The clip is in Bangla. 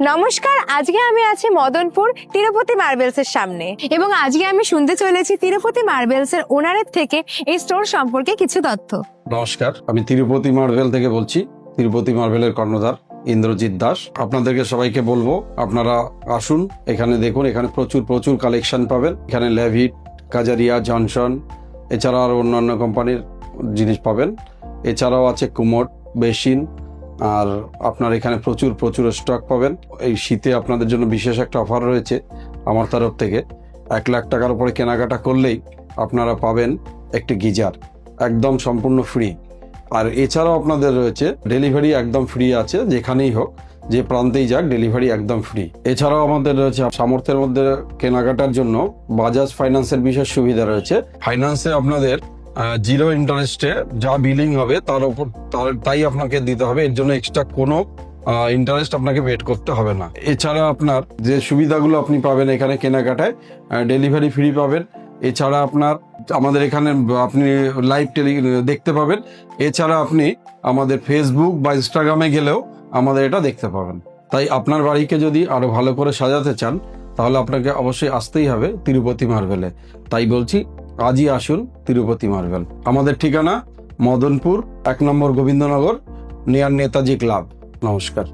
নমস্কার, আজকে আমি আছি মদনপুর তিরুপতি মার্বেলস এর সামনে এবং আজকে আমি শুনতে চলেছি তিরুপতি মার্বেলস এর ওনারের থেকে এই স্টোর সম্পর্কে কিছু তথ্য। নমস্কার, আমি তিরুপতি মার্বেল থেকে বলছি। তিরুপতি মার্বেলের কর্ণধার ইন্দ্রজিৎ দাস। আপনাদেরকে সবাইকে বলবো আপনারা আসুন, এখানে দেখুন, এখানে প্রচুর কালেকশন পাবেন। এখানে লেভিট, কাজারিয়া, জনসন, এছাড়া আর অন্যান্য কোম্পানির জিনিস পাবেন। এছাড়াও আছে কুমোড, বেসিন, আর আপনার এখানে প্রচুর স্টক পাবেন। এই শীতে আপনাদের জন্য বিশেষ একটা অফার রয়েছে আমার তরফ থেকে। 1 লাখ টাকার উপরে কেনাকাটা করলেই আপনারা পাবেন একটি গিজার, একদম সম্পূর্ণ ফ্রি। আর এছাড়াও আপনাদের রয়েছে ডেলিভারি একদম ফ্রি আছে, যেখানেই হোক, যে প্রান্তেই যাক, ডেলিভারি একদম ফ্রি। এছাড়াও আমাদের রয়েছে সামর্থ্যের মধ্যে কেনাকাটার জন্য বাজাজ ফাইন্যান্সের বিশেষ সুবিধা রয়েছে। ফাইন্যান্সে আপনাদের 0 ইন্টারেস্টে যা বিলিং হবে তাই আপনাকে দিতে হবে। এর জন্য এক্সট্রা কোনো ইন্টারেস্ট আপনাকে পেড করতে হবে না। এছাড়া আপনার যে সুবিধাগুলো আপনি পাবেন এখানে কেনাকাটায়, ডেলিভারি ফ্রি পাবেন। এছাড়া আপনার আমাদের এখানে আপনি লাইভ দেখতে পাবেন। এছাড়া আপনি আমাদের ফেসবুক বা ইনস্টাগ্রামে গেলেও আমাদের এটা দেখতে পাবেন। তাই আপনার বাড়িকে যদি আরো ভালো করে সাজাতে চান তাহলে আপনাকে অবশ্যই আসতেই হবে তিরুপতি মার্বেলে। তাই বলছি, আজই আসুন তিরুপতি মার্বেল। আমাদের ঠিকানা মদনপুর 1 নম্বর গোবিন্দনগর, নিয়ার নেতাজি ক্লাব। নমস্কার।